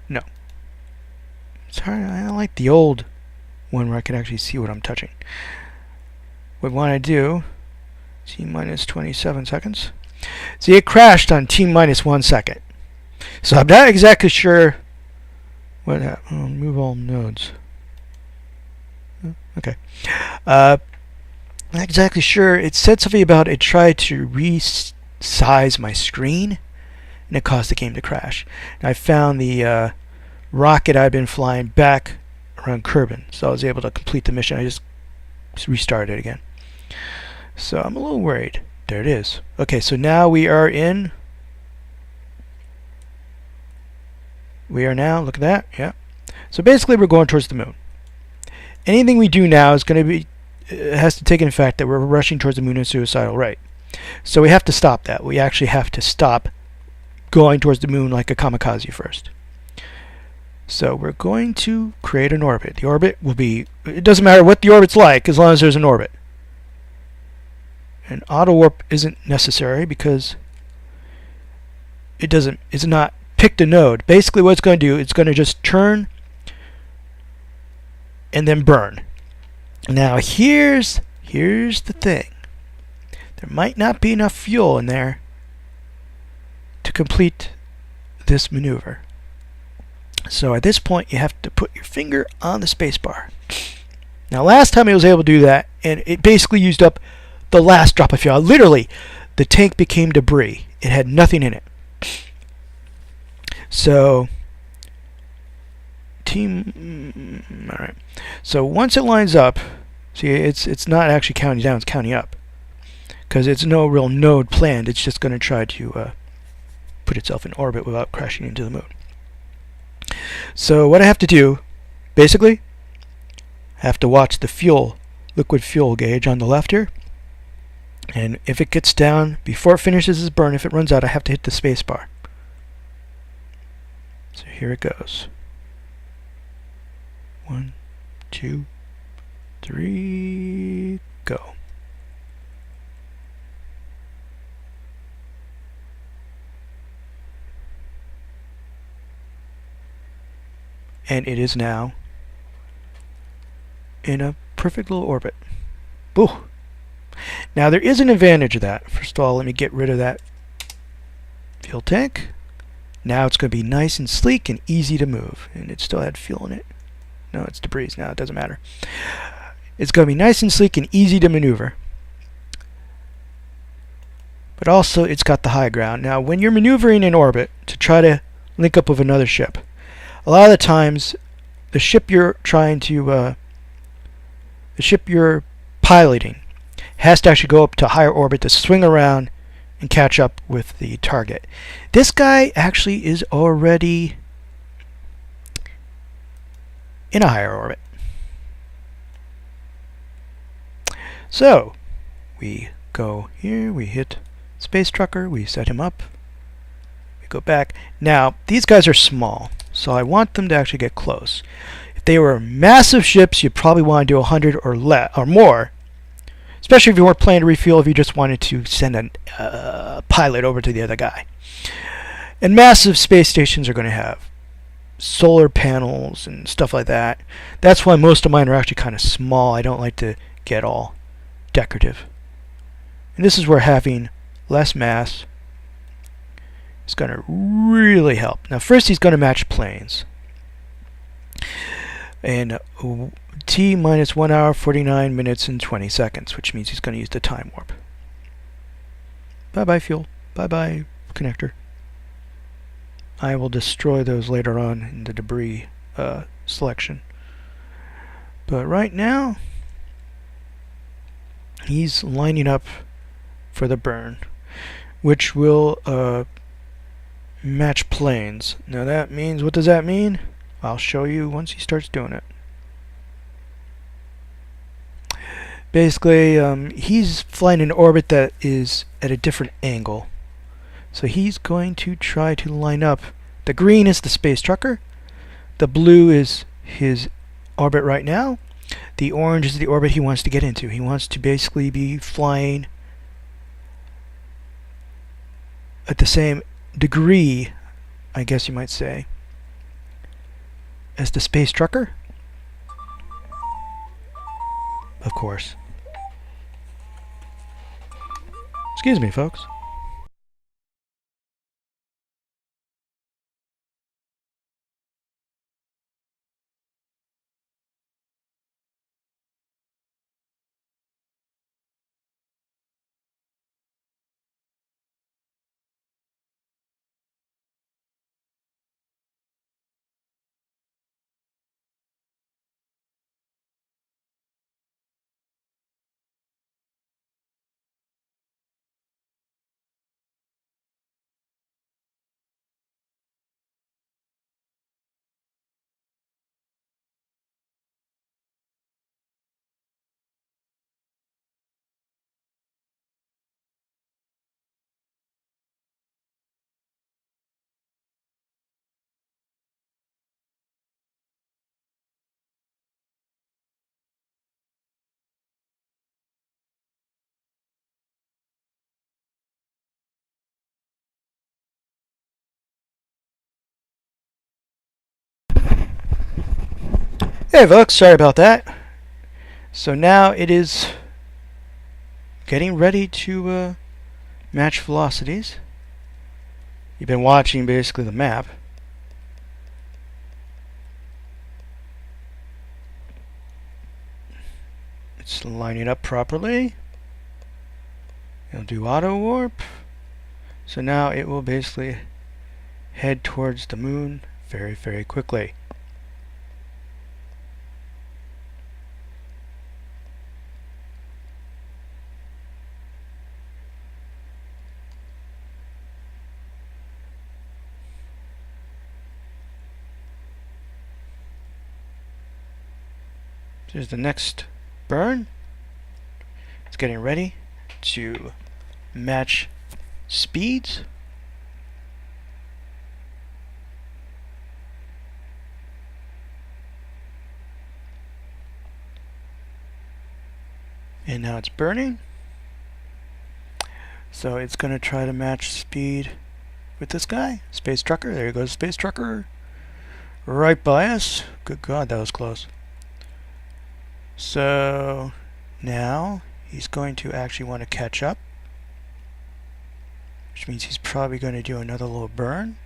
No. Sorry, I like the old one where I can actually see what I'm touching. What we want to do, T minus 27 seconds. See, it crashed on T minus 1 second. So I'm not exactly sure what happened. Oh, move all nodes. Okay. Not exactly sure. It said something about it tried to resize my screen, and it caused the game to crash. And I found the rocket I'd been flying back around Kerbal, so I was able to complete the mission. I just restarted it again. So I'm a little worried. There it is. Okay, so now we are in. We are now, look at that, yeah. So basically we're going towards the moon. Anything we do now is going to be, has to take in fact that we're rushing towards the moon in a suicidal rate. So we have to stop that. We actually have to stop going towards the moon like a kamikaze first. So we're going to create an orbit. The orbit will be, it doesn't matter what the orbit's like as long as there's an orbit. And auto warp isn't necessary because it's not picked a node. Basically what it's going to do, it's going to just turn and then burn. Now here's the thing. There might not be enough fuel in there to complete this maneuver. So at this point you have to put your finger on the spacebar. Now last time I was able to do that, and it basically used up the last drop of fuel. Literally, the tank became debris. It had nothing in it. So, alright. So once it lines up, see, it's not actually counting down, it's counting up. Because it's no real node planned, it's just going to try to put itself in orbit without crashing into the moon. So what I have to do, basically, I have to watch the liquid fuel gauge on the left here. And if it gets down, before it finishes its burn, if it runs out, I have to hit the space bar. So here it goes. 1, 2, 3, go. And it is now in a perfect little orbit. Boo! Now there is an advantage of that. First of all, let me get rid of that fuel tank. Now it's going to be nice and sleek and easy to move. And it still had fuel in it. No, it's debris now. It doesn't matter. It's going to be nice and sleek and easy to maneuver. But also it's got the high ground. Now when you're maneuvering in orbit to try to link up with another ship, a lot of the times the ship you're piloting has to actually go up to higher orbit to swing around and catch up with the target. This guy actually is already in a higher orbit. So we go here, we hit Space Trucker, we set him up, we go back. Now these guys are small, so I want them to actually get close. If they were massive ships, you'd probably want to do 100 or more. Especially if you weren't planning to refuel, if you just wanted to send a pilot over to the other guy. And massive space stations are going to have solar panels and stuff like that. That's why most of mine are actually kind of small. I don't like to get all decorative. And this is where having less mass is going to really help. Now first he's going to match planes. And T minus 1 hour, 49 minutes, and 20 seconds, which means he's going to use the time warp. Bye-bye fuel. Bye-bye connector. I will destroy those later on in the debris selection. But right now, he's lining up for the burn, which will match planes. Now that means, what does that mean? I'll show you once he starts doing it. Basically, he's flying in an orbit that is at a different angle. So he's going to try to line up. The green is the space trucker. The blue is his orbit right now. The orange is the orbit he wants to get into. He wants to basically be flying at the same degree, I guess you might say, as the space trucker? Of course. Excuse me, folks. Hey folks, sorry about that. So now it is getting ready to match velocities. You've been watching basically the map. It's lining up properly. It'll do auto warp. So now it will basically head towards the moon very, very quickly. Here's the next burn. It's getting ready to match speeds. And now it's burning. So it's going to try to match speed with this guy, Space Trucker. There goes Space Trucker. Right by us. Good God, that was close. So now he's going to actually want to catch up, which means he's probably going to do another little burn.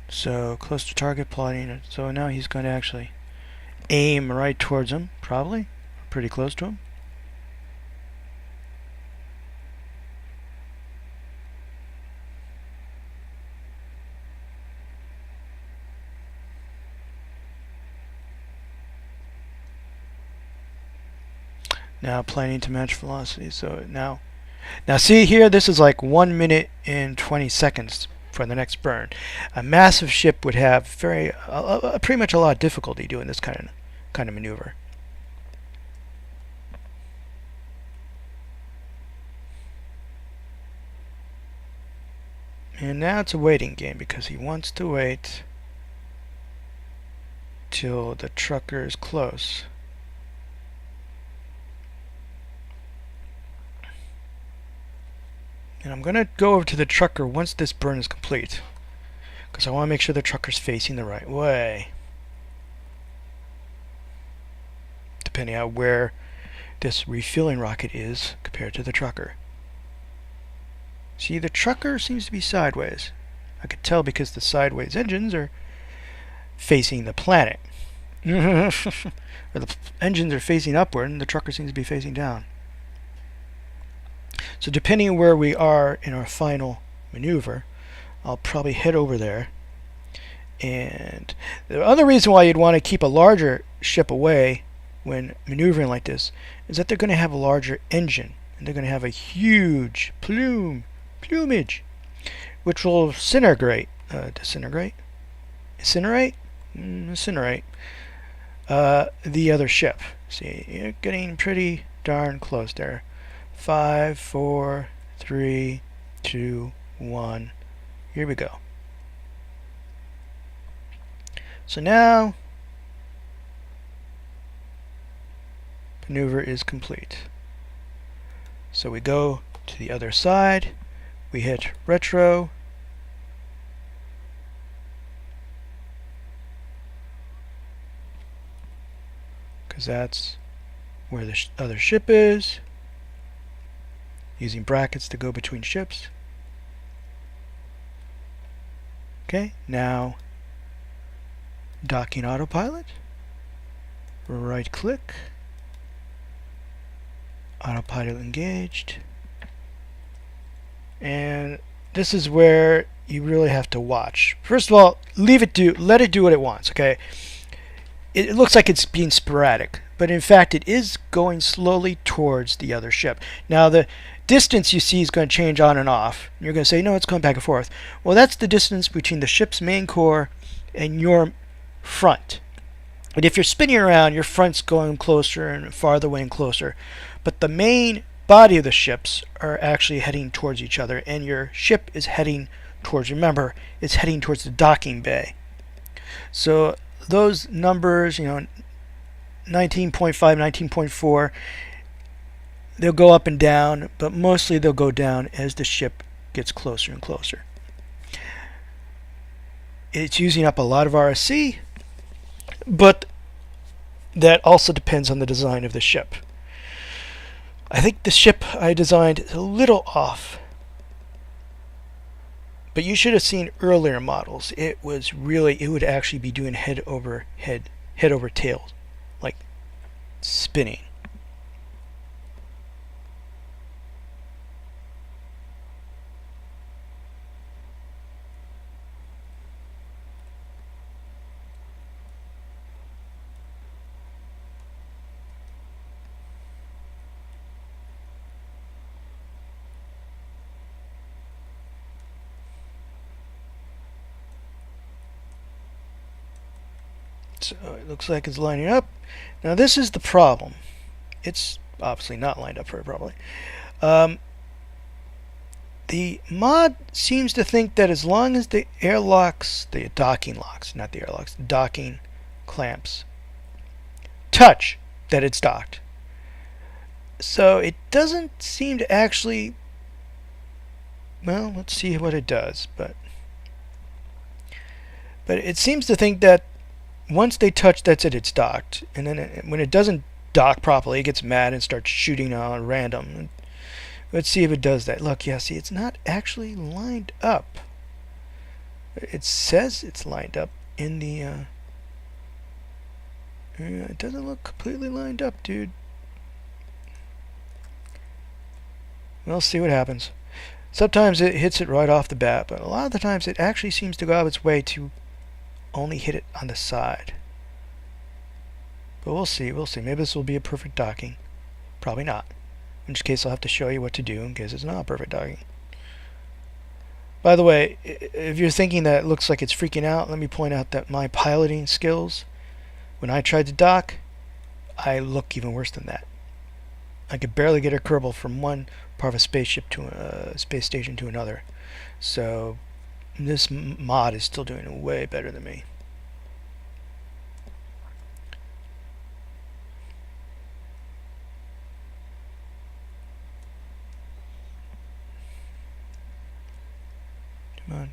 So close to target plotting it. So now he's going to actually aim right towards him, probably pretty close to him. Now planning to match velocity. So now see here, this is like 1 minute and 20 seconds for the next burn. A massive ship would have pretty much a lot of difficulty doing this kind of maneuver. And now it's a waiting game because he wants to wait till the trucker is close. And I'm going to go over to the trucker once this burn is complete, because I want to make sure the trucker's facing the right way, depending on where this refueling rocket is compared to the trucker. See, the trucker seems to be sideways. I could tell because the sideways engines are facing the planet. Or the engines are facing upward and the trucker seems to be facing down. So depending on where we are in our final maneuver, I'll probably head over there. And the other reason why you'd want to keep a larger ship away when maneuvering like this is that they're going to have a larger engine, and they're going to have a huge plumage, which will incinerate the other ship. See, you're getting pretty darn close there. 5, 4, 3, 2, 1. Here we go. So now maneuver is complete. So we go to the other side, we hit retro, because that's where the other ship is, using brackets to go between ships. Okay, now docking autopilot, right click, autopilot engaged, and this is where you really have to watch. First of all, let it do what it wants. Okay, it looks like it's being sporadic, but in fact it is going slowly towards the other ship. Now the distance you see is going to change on and off. You're going to say, no, it's going back and forth. Well, that's the distance between the ship's main core and your front. And if you're spinning around, your front's going closer and farther away and closer. But the main body of the ships are actually heading towards each other, and your ship is heading towards, remember, it's heading towards the docking bay. So those numbers, 19.5, 19.4, they'll go up and down, but mostly they'll go down as the ship gets closer and closer. It's using up a lot of RSC, but that also depends on the design of the ship. I think the ship I designed is a little off, but you should have seen earlier models. It would actually be doing head over tail, like spinning. So it looks like it's lining up. Now this is the problem. It's obviously not lined up very properly. The mod seems to think that as long as the airlocks, the docking locks, not the airlocks, the docking clamps, touch, that it's docked. So it doesn't seem to actually, well, let's see what it does, but it seems to think that once they touch, that's it, it's docked. And then when it doesn't dock properly, it gets mad and starts shooting on random. Let's see if it does that. Look, yeah, see, it's not actually lined up. It says it's lined up in the... it doesn't look completely lined up, dude. We'll see what happens. Sometimes it hits it right off the bat, but a lot of the times it actually seems to go out of its way to only hit it on the side. But we'll see, Maybe this will be a perfect docking. Probably not. In which case I'll have to show you what to do in case it's not perfect docking. By the way, if you're thinking that it looks like it's freaking out, let me point out that my piloting skills, when I tried to dock, I look even worse than that. I could barely get a Kerbal from one part of a spaceship to a space station to another. So this mod is still doing way better than me.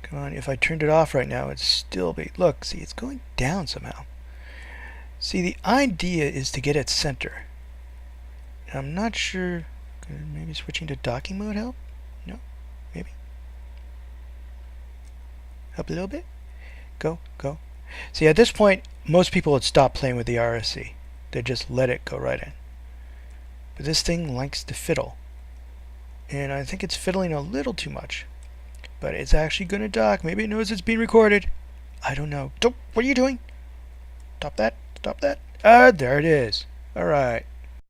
Come on. If I turned it off right now, it'd still be... Look, see, it's going down somehow. See, the idea is to get at center. And I'm not sure... Maybe switching to docking mode help? No? Maybe? Up a little bit? Go. See, at this point, most people would stop playing with the RSC. They'd just let it go right in. But this thing likes to fiddle. And I think it's fiddling a little too much. But it's actually going to dock. Maybe it knows it's being recorded. I don't know. What are you doing? Stop that. There it is. Alright.